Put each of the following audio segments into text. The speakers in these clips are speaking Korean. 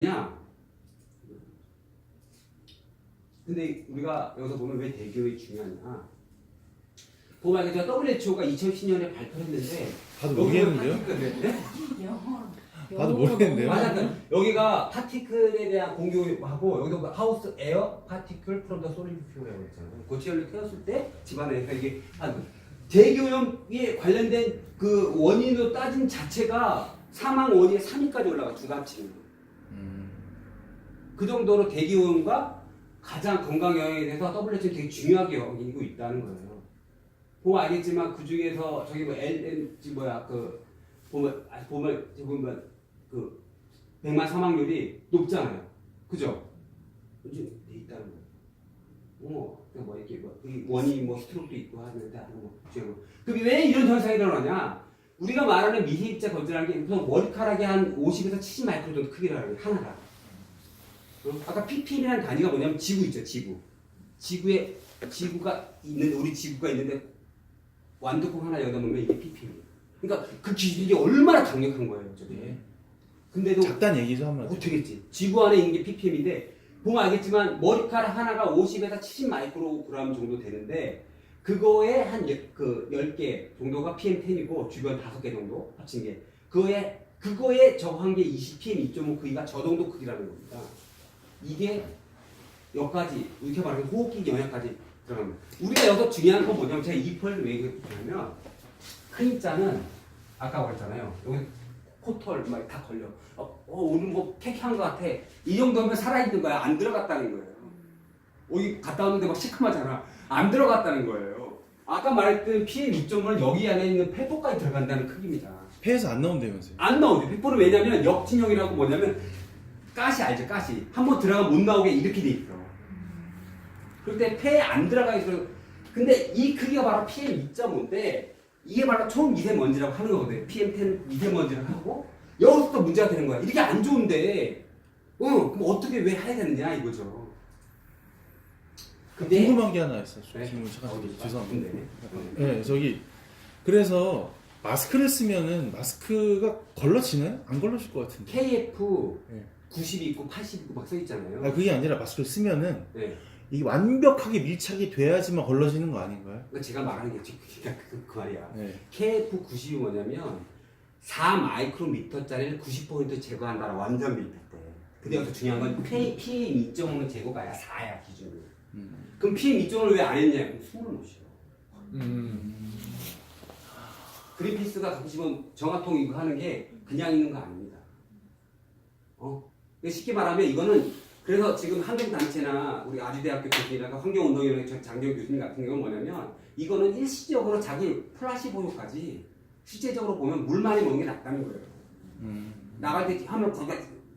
냐 근데 우리가 여기서 보면 왜 대기업이 중요하냐? 보면 제가 WHO가 2010년에 발표했는데 봐도 모르겠는데요? 봐도 모르겠는데요? 맞아. 여기가 파티클에 대한 공교하고 여기도 하우스 에어 파티클 프롬 더 소리드 퓨어라고 했잖아요. 고치열을 태웠을 때 집안에서 이게 대기오염에 관련된 그 원인으로 따진 자체가 사망 원인의 3위까지 올라가 주간치는. 그 정도로 대기오염과 가장 건강 영향에 대해서 WHO는 되게 중요하게 여기고 있다는 거예요. 보면 알겠지만 그 중에서 저기 뭐 LNG 그 보면 그 100만 사망률이 높잖아요. 그죠? 이제 돼 있다는 거예요. 뭐 이렇게 뭐 원인이 뭐 스트로크도 있고 하는데 그럼 왜 이런 현상이 일어나냐? 우리가 말하는 미세입자 건조라는 게 우선 머리카락이 한 50에서 70 마이크론 정도 크기라는 게 하나다. 아까 ppm이라는 단위가 뭐냐면 지구 있죠, 지구. 지구가 있는 우리 지구가 있는데 완두콩 하나 여기다 놓으면 이게 ppm이에요. 그러니까 그 기준이 얼마나 강력한 거예요, 저게. 근데도 작단 얘기죠 한번. 되겠지. 지구 안에 있는 게 ppm인데 보면 알겠지만 머리카락 하나가 50에서 70 마이크로그램 정도 되는데 그거에 한 10개 정도가 PM10이고 주변 5개 정도 합친 게 그거에 적한 게 20PM2.5 크기가 저 정도 크기라는 겁니다. 이게 여기까지 이렇게 말하면 호흡기 영역까지 들어갑니다. 우리가 여기서 중요한 건 뭐냐면 제가 이 펄을 왜 얘기하냐면 큰 입자는 아까 그랬잖아요. 여기 코털 막 다 걸려. 오늘 뭐 폐기한 것 같아. 이 정도면 살아있는 거야. 안 들어갔다는 거예요. 여기 갔다 왔는데 막 시큼하잖아. 안 들어갔다는 거예요. 아까 말했던 PM2.5는 여기 안에 있는 폐포까지 들어간다는 크기입니다. 폐에서 안 나온다면서요? 안 나오죠. 폐포는 왜냐면 역진형이라고 뭐냐면 가시 알죠? 가시. 한번 들어가면 못 나오게 이렇게 돼 있어. 그럴 때 폐에 안 들어가 있어. 근데 이 크기가 바로 PM2.5인데 이게 바로 초미세먼지라고 하는 거거든요. PM10 미세먼지라고 하고 여기서 또 문제가 되는 거야. 이렇게 안 좋은데 그럼 어떻게 왜 해야 되느냐 이거죠. 근데 궁금한 게 하나 있어요. 네? 질문 잠깐 죄송합니다. 네. 네, 저기 그래서 마스크를 쓰면은 마스크가 걸러지나요? 안 걸러질 것 같은데. KF 네. 90이 있고 80 있고 막 써 있잖아요. 그게 아니라 마스크를 쓰면은 네. 이게 완벽하게 밀착이 돼야지만 걸러지는 거 아닌가요? 그러니까 제가 말하는 게 그 말이야. 네. KF 90이 뭐냐면 4 마이크로미터짜리를 90% 제거한다라 완전 밀착 때. 근데 여기서 중요한 건 PM2.5는 제거가 아니라 4야 기준이. 그럼 PM2.5를 왜 안 했냐? 숨을 못 쉬어. 그린피스가 가끔씩은 정화통 이거 하는 게 그냥 있는 거 아닙니다. 쉽게 말하면 이거는 그래서 지금 환경단체나 우리 아주대학교 교수님이나 환경운동위원회 장경 교수님 같은 경우는 뭐냐면 이거는 일시적으로 자기 플라시보 효과지 실제적으로 보면 물 많이 먹는 게 낫다는 거예요. 나갈 때 하면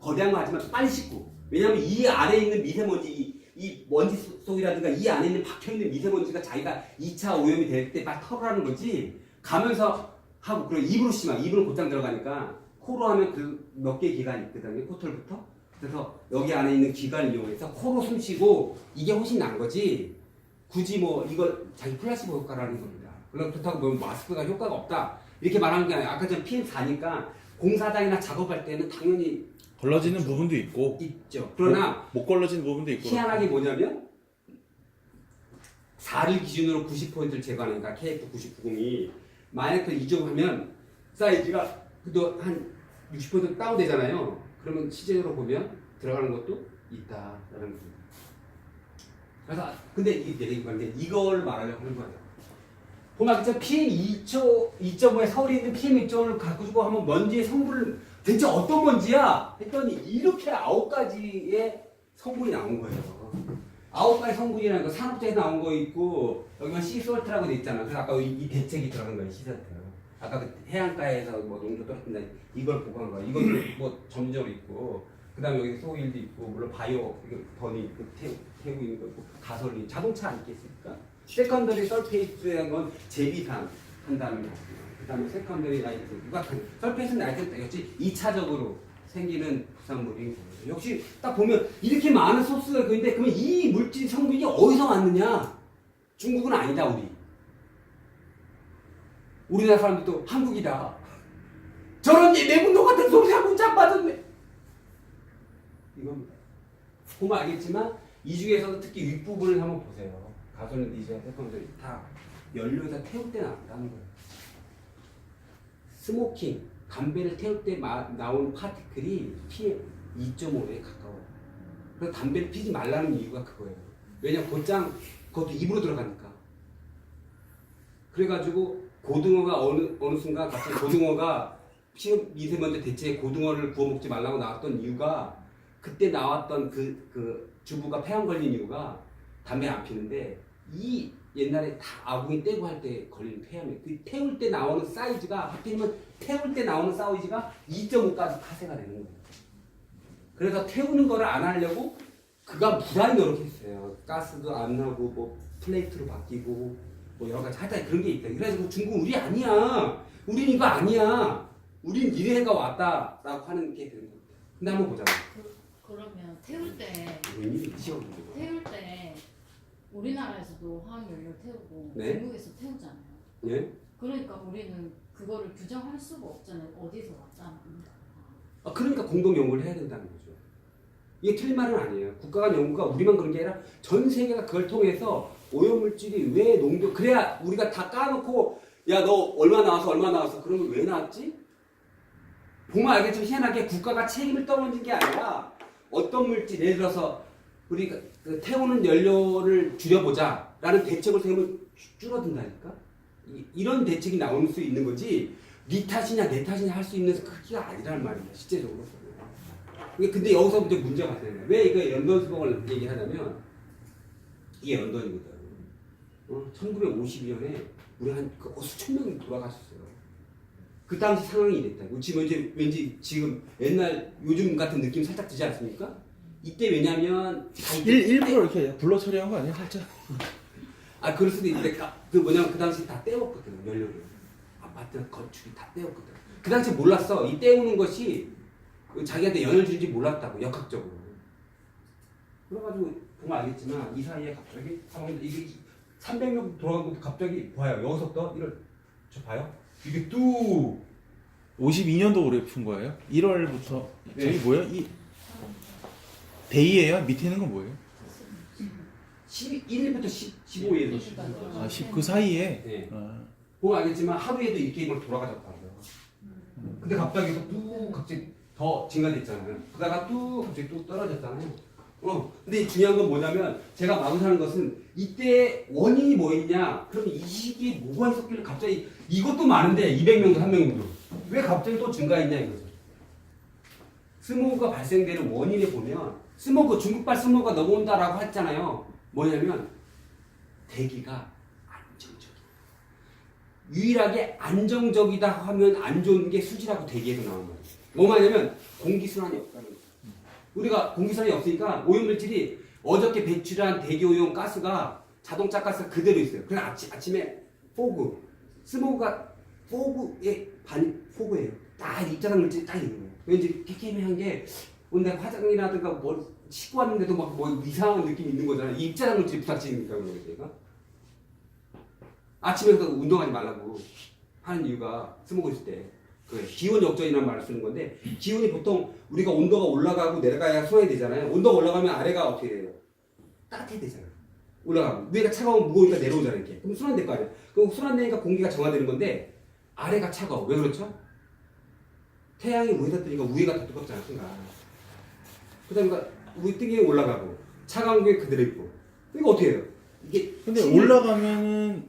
거대한 거 하지만 빨리 씻고. 왜냐하면 이 안에 있는 미세먼지 이 먼지 속이라든가 이 안에 있는 박혀있는 미세먼지가 자기가 2차 오염이 될 때 막 털으라는 거지 가면서 하고 그리고 입으로 심한 입으로 곧장 들어가니까 코로 하면 그 몇 개 기관이 있거든요. 코털부터. 그래서 여기 안에 있는 기관을 이용해서 코로 숨 쉬고 이게 훨씬 나은 거지 굳이 뭐 이걸 자기 플라시보 효과라는 겁니다. 그렇다고 보면 마스크가 효과가 없다 이렇게 말하는 게 아니라 아까 전 PM4니까 공사장이나 작업할 때는 당연히 걸러지는 부분도 있고 있죠. 그러나 못 걸러지는 부분도 있고 희한하게 뭐냐면 4를 기준으로 90%를 제거하니까 KF9090이 만약 그 이종하면 사이즈가 그래도 한 60% 다운되잖아요. 그러면 실제적으로 보면 들어가는 것도 있다라는 겁니다. 그래서 근데 이걸 말하려고 하는 거예요. 보면 알겠죠? PM2.5에 서울에 있는 PM2.5를 갖고 주고 하면 먼지의 성분을 대체 어떤 먼지야? 했더니 이렇게 9가지의 성분이 나온 거예요. 9가지 성분이라는 거 산업재에서 나온 거 있고 여기만 시설트라고 돼 있잖아. 그래서 아까 이 대책이 들어간 거예요. 시설트. 아까 그 해안가에서 뭐 농도 떨어진다 이걸 보고한 거야. 이것도 뭐 점적으로 있고 그다음에 여기 소일도 있고 물론 바이오 버니 태우고 있는 거 있고 가솔린 자동차 아니겠습니까? 세컨더리 설페이트라는 건 재비상 한다는 거. 그다음에 세컨더리 나이트 유각한 설페이트 나이트 역시 2차적으로 생기는 부산물인 거예요. 역시 딱 보면 이렇게 많은 소스가 있는데 그러면 이 물질 성분이 어디서 왔느냐? 중국은 아니다 우리. 우리나라 사람들도 한국이다. 저런 내분도 같은 소리 하고 짱 빠졌네. 이겁니다. 보면 알겠지만 이 중에서도 특히 윗부분을 한번 보세요. 가솔린, 디젤, 세컨들이 다 연료에다 태울 때 나온다는 거예요. 스모킹, 담배를 태울 때 나오는 파티클이 PM 2.5에 가까워요. 그래서 담배를 피지 말라는 이유가 그거예요. 왜냐면 곧장 그것도 입으로 들어가니까. 그래가지고 고등어가 어느 순간 갑자기 고등어가 시험 미세먼지 대체에 고등어를 구워 먹지 말라고 나왔던 이유가 그때 나왔던 그 주부가 폐암 걸린 이유가 담배 안 피는데 이 옛날에 다 아궁이 떼고 할 때 걸리는 폐암이에요. 그 태울 때 나오는 사이즈가 하필이면 태울 때 나오는 사이즈가 2.5까지 파쇄가 되는 거예요. 그래서 태우는 거를 안 하려고 그가 무단히 노력했어요. 가스도 안 나고 뭐 플레이트로 바뀌고 뭐 여러 가지 하여튼 그런 게 있다. 그래서 중국은 우리 아니야. 우린 이거 아니야. 우린 이래가 왔다라고 하는 게 되는 겁니다. 근데 한번 보자. 그러면 태울 때 태울 우리나라에서도 화학연료 태우고 네. 중국에서 태우잖아요. 예? 그러니까 우리는 그거를 규정할 수가 없잖아요. 어디서 왔잖아. 그러니까 공동 연구를 해야 된다는 거죠. 이게 틀린 말은 아니에요. 국가 간 연구가 우리만 그런 게 아니라 전 세계가 그걸 통해서 오염물질이 왜 농도 그래야 우리가 다 까놓고 야 너 얼마 나왔어 그런 걸 왜 나왔지? 보면 알겠지만 희한하게 국가가 책임을 떠넘긴 게 아니라 어떤 물질 예를 들어서 우리가 그 태우는 연료를 줄여보자 라는 대책을 세우면 줄어든다니까. 이런 대책이 나올 수 있는 거지 네 탓이냐 내 탓이냐 할 수 있는 크기가 아니라는 말입니다. 실제적으로. 근데 여기서 이제 문제가 생겨요. 왜 이거 런던 수복을 얘기하냐면 이게 런던이거든. 1952년에 우리 한 수천 명이 돌아가셨어요. 그 당시 상황이 이랬다고. 지금 이제 왠지 지금 옛날 요즘 같은 느낌 살짝 들지 않습니까? 이때 왜냐면 일부러 이렇게 불러 처리한 거 아니야 살짝? 그럴 수도 있는데 뭐냐면 그 당시 다 떼웠거든 연료를. 아파트 건축이 다 떼웠거든. 그 당시 몰랐어. 이 떼우는 것이 자기한테 영향을 주는지 몰랐다고 역학적으로. 그래가지고 보면 알겠지만 이 사이에 갑자기 상황이 이게 300명 돌아간 것도 갑자기 봐요. 여기서부터 이걸 봐요. 이게 뚝 52년도 올해 푼 거예요? 1월부터 네. 저기 뭐야? 이 데이예요? 밑에 있는 건 뭐예요? 1일부터 15일. 그 사이에. 네. 아. 보면 알겠지만 하루에도 이렇게 이걸 돌아가졌다고요. 근데 갑자기 뚝 갑자기 더 증가됐잖아요. 그러다가 뚝 갑자기 뚝 떨어졌잖아요. 근데 중요한 건 뭐냐면 제가 망설하는 것은 이때 원인이 뭐였냐? 그러면 이 시기에 뭐가 있었길래 갑자기 이것도 많은데 200명도 300명도 왜 갑자기 또 증가했냐 이거죠. 스모그가 발생되는 원인에 보면 중국발 스모그가 넘어온다라고 했잖아요. 뭐냐면 대기가 안정적이다. 유일하게 안정적이다 하면 안 좋은 게 수질하고 대기에서 나온 거예요. 뭐 말하냐면 공기순환이 없다는 거예요. 우리가 공기순환이 없으니까 오염물질이 어저께 배출한 대기오염 가스가 자동차 가스가 그대로 있어요. 그래서 아침에 스모그가 포구예요. 딱 입자상 물질이 딱 있는 거예요. 왠지 케케미한 게 내가 화장이라든가 뭘 씻고 왔는데도 막 뭐 이상한 느낌이 있는 거잖아요. 이 입자상 물질이 부닥치니까 그런 거예요. 제가 아침에도 운동하지 말라고 하는 이유가 스모그 있을 때 기온 역전이라는 말을 쓰는 건데 기온이 보통 우리가 온도가 올라가고 내려가야 순환이 되잖아요. 온도가 올라가면 아래가 어떻게 돼요? 따뜻해 되잖아요. 올라가고 위가 차가우면 무거우니까 내려오잖아요. 이렇게. 그럼 순환될 거 아니에요. 그럼 순환되니까 공기가 정화되는 건데 아래가 차가워. 왜 그렇죠? 태양이 위에다 뜨니까 위가 더 뜨겁잖아. 순간. 그다음에 위 뜨기에 올라가고 차가운 게 그대로 있고. 이거 어떻게 해요? 이게 근데 올라가면은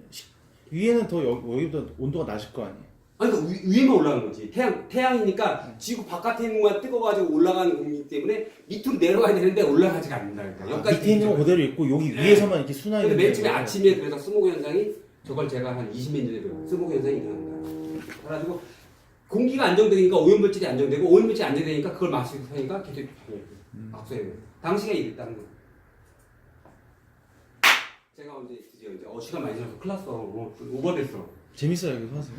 위에는 더 여기보다 온도가 낮을 거 아니에요? 그러니까 위에만 올라가는 거지. 태양이니까 지구 바깥에 있는 것만 뜨거워가지고 올라가는 공기 때문에 밑으로 내려가야 되는데 올라가지가 않는다니까. 여기까지 밑에 있는 건 그대로 있고 여기 위에서만 이렇게 순환이 근데 맨 처음에 거예요. 아침에 그래서 스모그 현상이 저걸 제가 한 20년 전에 배웠어요. 스모그 현상이 일어난다. 그래가지고 공기가 안정되니까 오염물질이 안정되고 오염물질이 안정되니까 그걸 마시고 사니까 계속 악수해요. 당시가 이랬다는 거예요. 제가 언제 드디어 시간 많이 지나서 큰일 났어. 오버됐어. 재밌어요 계속 하세요.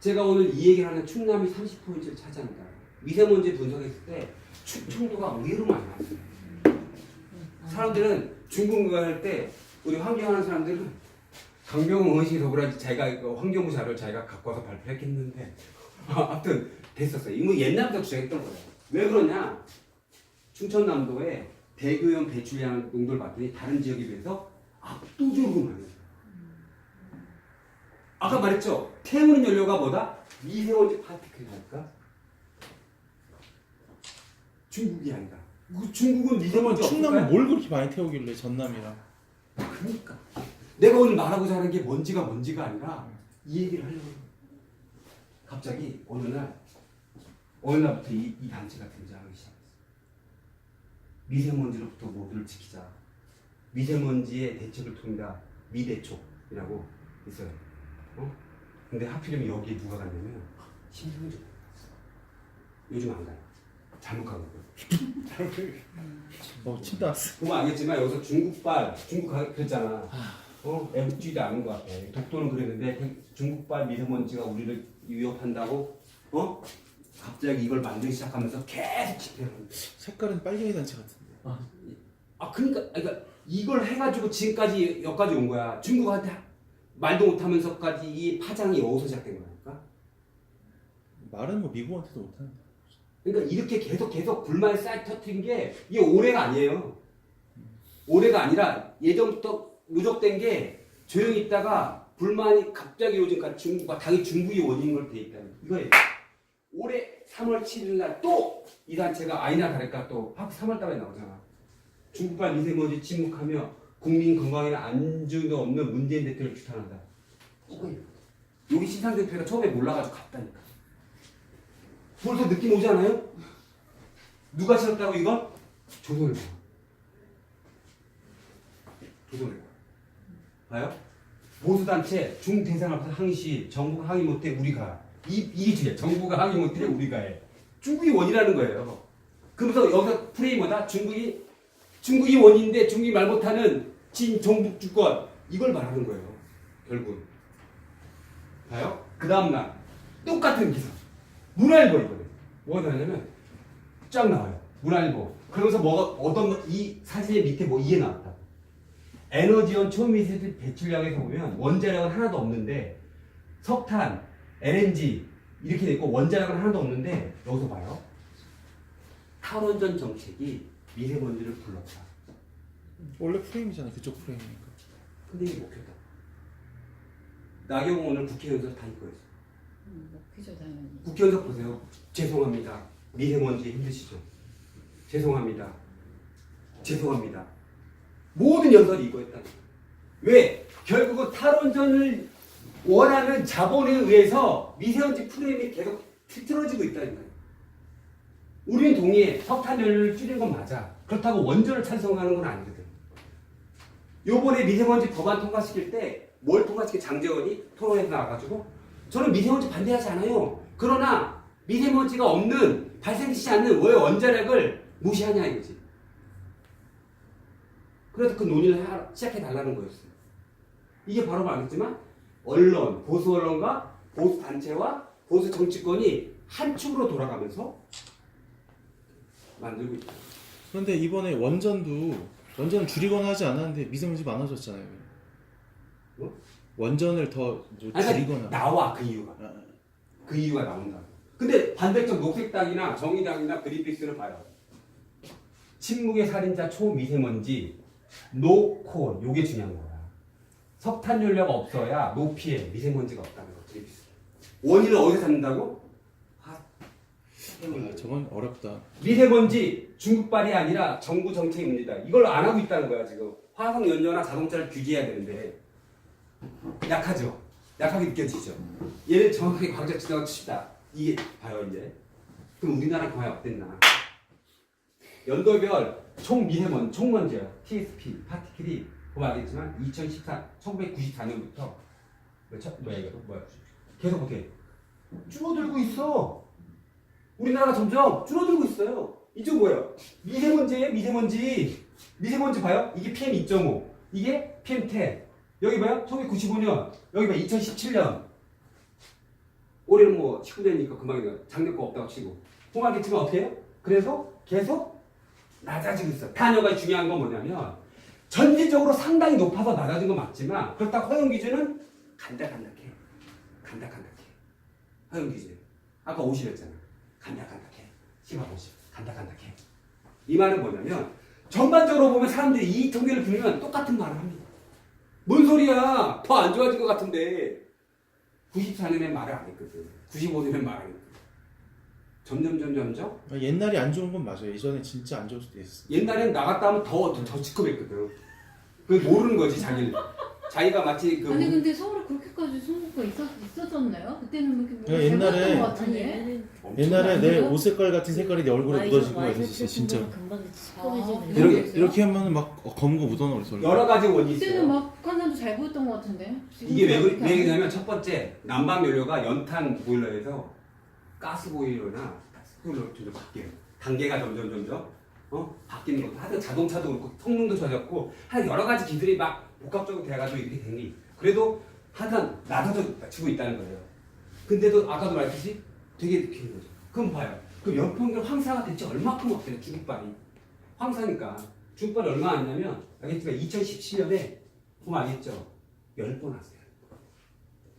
제가 오늘 이 얘기를 하는 충남이 30%를 차지합니다. 미세먼지 분석했을 때 충청도가 의외로 많이 나왔어요. 사람들은 중국어 할 때 우리 환경하는 사람들은 강병호 의식 더불어 자기가 환경부 자료를 자기가 갖고 와서 발표했겠는데 아무튼 됐었어요. 이거 옛날부터 주장했던 거예요. 왜 그러냐? 충청남도에 대교염 배출량 농도를 봤더니 다른 지역에 비해서 압도적으로 많아요. 아까 말했죠? 태우는 연료가 뭐다? 미세먼지 파티클이니까. 중국이 아니다. 중국은 미세먼지 충남은 없을까요? 뭘 그렇게 많이 태우길래 전남이랑. 그러니까 내가 오늘 말하고자 하는 게 먼지가 아니라 이 얘기를 하려고 해요. 갑자기 어느 날부터 이 단체가 등장하기 시작했어요. 미세먼지로부터 모두를 지키자. 미세먼지의 대책을 통한다. 미대촉이라고 있어요. 근데 하필이면 여기에 누가 갔냐면 심상정. 요즘 안 가요. 잘못 가고 있고요. 침 나왔어. 보면 알겠지만 여기서 중국 그랬잖아. 애국주의도 아닌 것 같아. 독도는 그랬는데 중국발 미세먼지가 우리를 위협한다고 갑자기 이걸 만들기 시작하면서 계속 집회를 합니다. 색깔은 빨갱이 단체 같은데. 그러니까 이걸 해가지고 지금까지 여기까지 온 거야. 중국한테 말도 못하면서까지 이 파장이 여기서 시작된 거니까. 말은 뭐 미국한테도 못하는데. 그러니까 이렇게 계속 불만을 싹 터뜨린 게 이게 올해가 아니에요. 올해가 아니라 예전부터 누적된 게 조용히 있다가 불만이 갑자기 요즘까지 당연히 중국이 원인인 걸 돼 있다. 이거예요. 올해 3월 7일 날 또 이 단체가 아니나 다를까 또 3월 달에 나오잖아. 중국발 미세먼지 침묵하며 국민 건강에는 안중도 없는 문재인 대통령을 규탄한다. 이거예요. 여기 신상 대표가 처음에 몰라가지고 갔다니까. 벌써 느낌 오지 않아요? 누가 싫었다고 이건? 조선일보. 봐요? 보수단체 중대상 앞에서 항의 시 정부가 항의 못해 우리가 이게 중요해. 정부가 항의 못해 우리가 해. 중국이 원이라는 거예요. 그러면서 여기서 프레임 뭐다? 중국이 원인데 중국이 말 못하는 친종북 주권 이걸 말하는 거예요. 결국 봐요? 그 다음날 똑같은 기사 문화일보 이거는 뭐가 나냐면 쫙 나와요. 문화일보 그러면서 뭐가 이 사진의 밑에 이게 나왔다. 에너지원 초미세먼지 배출량에서 보면 원자력은 하나도 없는데 석탄, LNG 이렇게 돼 있고 원자력은 하나도 없는데 여기서 봐요. 탈원전 정책이 미세먼지를 불렀다. 원래 프레임이잖아. 그쪽 프레임이니까. 근데 이게 목표다. 나경원 오늘 국회의원서 다 입고 있어. 목표죠 당연히. 국회의원서 보세요. 죄송합니다. 미세먼지 힘드시죠? 죄송합니다. 모든 연설이 이거였다. 왜? 결국은 탈원전을 원하는 자본에 의해서 미세먼지 프레임이 계속 틀어지고 있다니까요. 우리는 동의해. 석탄 연료를 줄이는 건 맞아. 그렇다고 원전을 찬성하는 건 아니거든. 요번에 미세먼지 법안 통과시킬 때 뭘 통과시킬 장재원이 토론에서 나와가지고 저는 미세먼지 반대하지 않아요. 그러나 미세먼지가 없는 발생시지 않는 왜 원자력을 무시하냐 이거지. 그래서 그 논의를 시작해달라는 거였어요. 이게 바로 말했지만 언론, 보수 언론과 보수 단체와 보수 정치권이 한 축으로 돌아가면서 만들고 있다. 그런데 이번에 원전을 줄이거나 하지 않았는데 미세먼지 많아졌잖아요. 뭐? 원전을 더 줄이거나. 나와 그 이유가. 그 이유가 나온다. 근데 반대쪽 녹색당이나 정의당이나 그린피스는 봐요. 침묵의 살인자 초미세먼지 노콜 요게 중요한 거야. 석탄 연료가 없어야 노피해 미세먼지가 없다는 거. 그린피스. 원인을 어디서 찾는다고? 저건 어렵다. 미세먼지 중국발이 아니라 정부 정책의 문제다. 이걸 안 하고 있다는 거야 지금. 화석 연료나 자동차를 규제해야 되는데 약하죠. 약하게 느껴지죠. 얘를 정확하게 과학적 지적을 칩시다. 이게 봐요 이제. 그럼 우리나라 과연 어땠나? 연도별 총먼지예요. TSP 파티클이 보면 알겠지만 1994년부터 계속 어떻게 줄어들고 있어. 우리나라가 점점 줄어들고 있어요. 이쪽 뭐예요? 미세먼지예요. 미세먼지 봐요. 이게 PM 2.5, 이게 PM 10. 여기 봐요. 1995년, 여기 봐요. 2017년. 올해는 뭐 19년이니까 금방이네요. 작년 거 없다고 치고. 보면 알겠지만 어떻게 해요? 그래서 계속 낮아지고 있어. 단어가 중요한 건 뭐냐면 전체적으로 상당히 높아서 낮아진 건 맞지만 그렇다고 허용 기준은 간닥간닥해. 허용 기준. 아까 50이었잖아. 간닥간닥해. 10하고 50. 간닥간닥해. 이 말은 뭐냐면 전반적으로 보면 사람들이 이 통계를 들으면 똑같은 말을 합니다. 뭔 소리야? 더 안 좋아진 것 같은데 94년엔 말을 안 했거든. 95년엔 말을 했거든. 점점 옛날이 안 좋은 건 맞아요. 예전에 진짜 안 좋을 수도 있었어. 옛날엔 나갔다 하면 더 시끄럽거든. 그 모르는 거지 자기가 마치 그 아니 근데 서울에 그렇게까지 송구가 있었었나요? 그때는 뭐 이렇게 야, 옛날에- 잘 보였던 것 같은데. 옛날에 내 아니요? 옷 색깔 같은 색깔이 내 얼굴에 와이드 묻어지고 막 와이드 이랬었어 진짜. 금방 아, 시커매지는. 그런 게 이렇게- 있어요? 이렇게 하면은 막 검은 거 묻어나와 그래서 얼굴에. 여러 가지 원인이 그때는 있어요. 막 북한산도 잘 보였던 것 같은데. 이게 왜 그렇게 그러냐면 첫 번째 난방 연료가 연탄 보일러에서 가스 보일러나 가스 보일러로 점점 바뀌어요. 단계가 점점 바뀌는 것도 하여튼 자동차도 그렇고 성능도 좋아졌고 하여튼 여러 가지 기술이 막 복합적으로 돼가지고 이렇게 된 게 그래도 하여튼 낮아져 지고 있다는 거예요. 근데도 아까도 말했듯이 되게 느끼는 거죠. 그럼 봐요. 그럼 연평균 황사가 대체 얼마큼 없대요 중국발이. 황사니까 중국발이 얼마 왔냐면 알겠지만 2017년에 보면 알겠죠? 10번 왔어요.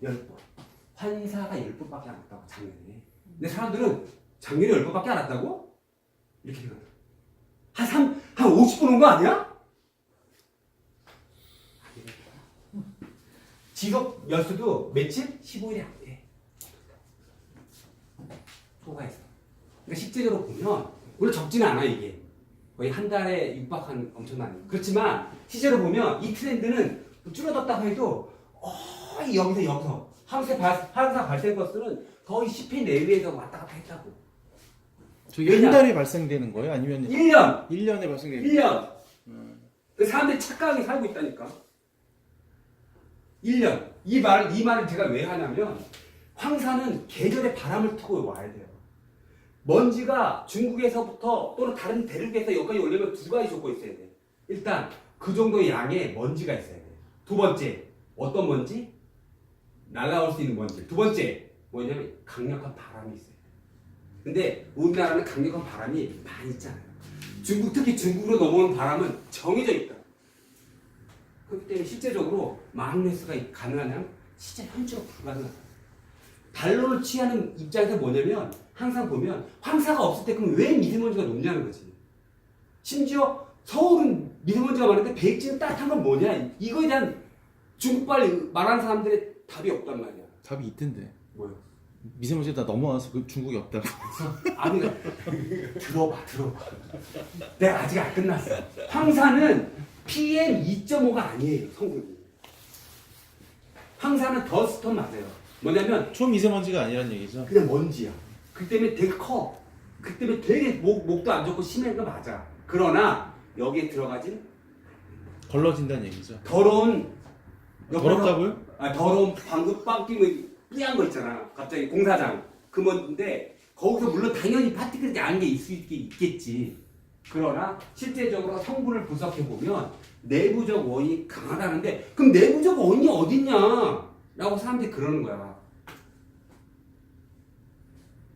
10번. 환사가 10번밖에 안 왔다고 작년에. 근데 사람들은 작년에 10번밖에 안 왔다고? 이렇게 생각해요. 한 50번 온 거 아니야? 지속 연수도 며칠? 15일이 안 돼. 초과해서. 그러니까 실제적으로 보면 원래 적지는 않아 이게. 거의 한 달에 육박한 엄청난. 그렇지만 실제로 보면 이 트렌드는 줄어들었다고 해도 여기서 항사 발생 건수는 거의 10회 내외에서 왔다 갔다 했다고. 저게 왜냐? 한 달에 발생되는 거예요? 아니면 1년! 1년에 발생되는 1년! 그 사람들이 착각하게 살고 있다니까. 1년. 이 말을 제가 왜 하냐면 황사는 계절의 바람을 타고 와야 돼요. 먼지가 중국에서부터 또는 다른 대륙에서 여기까지 오려면 두 가지 조건이 있어야 돼. 일단 그 정도의 양의 먼지가 있어야 돼. 두 번째, 어떤 먼지? 날아올 수 있는 먼지. 두 번째, 뭐냐면 강력한 바람이 있어요. 근데 우리나라는 강력한 바람이 많이 있잖아요. 특히 중국으로 넘어오는 바람은 정해져 있다. 그렇기 때문에 실제적으로 많은 횟수가 가능하냐면 진짜 현저히 불가능하다. 반론을 취하는 입장에서 뭐냐면 항상 보면 황사가 없을 때 그럼 왜 미세먼지가 높냐는 거지. 심지어 서울은 미세먼지가 많은데 베이징은 따뜻한 건 뭐냐. 이거에 대한 중국발 말하는 사람들의 답이 없단 말이야. 답이 있던데. 뭐요? 미세먼지가 다 넘어와서 그 중국이 없다고. 아니 들어봐. 내가 아직 안 끝났어. 황사는 PM 2.5가 아니에요 성분이. 황사는 더스톤 맞아요. 뭐냐면 초미세먼지가 아니란 얘기죠. 그냥 먼지야. 그 때문에 되게 커. 그 때문에 되게 목도 안 좋고 심한 거 맞아. 그러나 여기에 들어가진 걸러진다는 얘기죠. 더러운 더럽다고요? 더러운 방금 빵끼면 뿌얀 거 있잖아. 갑자기 공사장 그 먼지인데 거기서 물론 당연히 파티클이 양게 있겠지. 그러나 실제적으로 성분을 분석해 보면 내부적 원인이 강하다는데 그럼 내부적 원인이 어딨냐라고 사람들이 그러는 거야.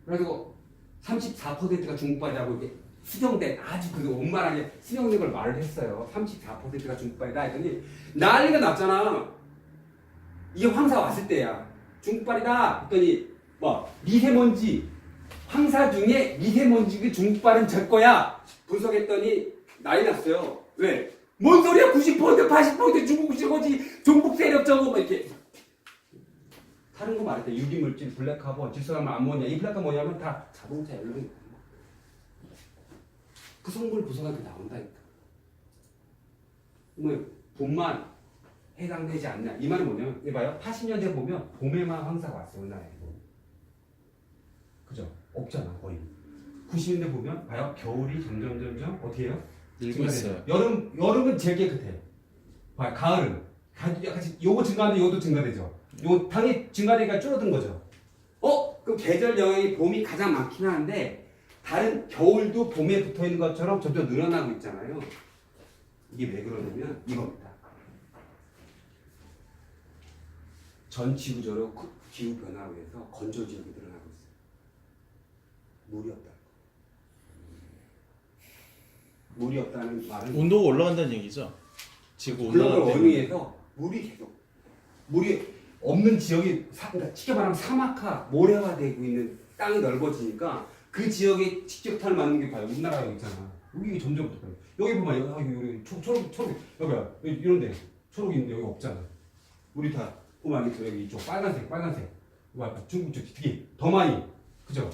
그래서 34%가 중국발이라고 이게 수정된 아주 그 원만하게 수정된 걸 말을 했어요. 34%가 중국발이다 했더니 난리가 났잖아. 이게 황사 왔을 때야. 중국발이다 했더니 뭐 미세먼지 황사 중에 미세먼지 중국발은 제 거야. 분석했더니 난리 났어요. 왜? 뭔 소리야? 90% 80% 중국 거지. 종북 세력 저거 뭐 이렇게 다른 거 말했대. 유기물질, 블랙카본, 질소라면 암모니아. 이 블랙카본 뭐냐면 다 자동차 연료인 거야. 그 성분을 분석하면 나온다니까. 뭐 봄만 해당되지 않냐. 이 말은 뭐냐면 이봐요. 80년대 보면 봄에만 황사가 왔어 우리나라에. 그죠? 없잖아 거의. 90년대 보면 봐요. 겨울이 점점 어떻게 해요? 늘고 있어요. 여름은 제일 깨끗해. 봐요. 가을은 약간 요거 증가하는데 요것도 증가되죠. 요 당이 증가되니까 줄어든 거죠. 그럼 계절 영향이 봄이 가장 많긴 하는데 다른 겨울도 봄에 붙어 있는 것처럼 점점 늘어나고 있잖아요. 이게 왜 그러냐면 이겁니다. 전 지구적으로 기후 변화로 해서 건조 지역이 늘어나고 있어요. 물이 없다. 물이 없다는 말은 온도가 올라간다는 얘기죠. 지구 글로벌 온난화 때문에. 워밍에서 물이 없는 지역이 그러니까 쉽게 말하면 사막화, 모래화되고 있는 땅이 넓어지니까 그 지역에 직격탄을 맞는 게 봐요. 우리나라 여기 있잖아. 여기 점점 붙어요. 여기 보면 여기 초록 여기야 여기 이런데 초록이 있는데 여기 없잖아. 우리 다 보면 알겠죠. 여기 이쪽 빨간색 이거 아까 중국 쪽 뒤에 더 많이 그죠?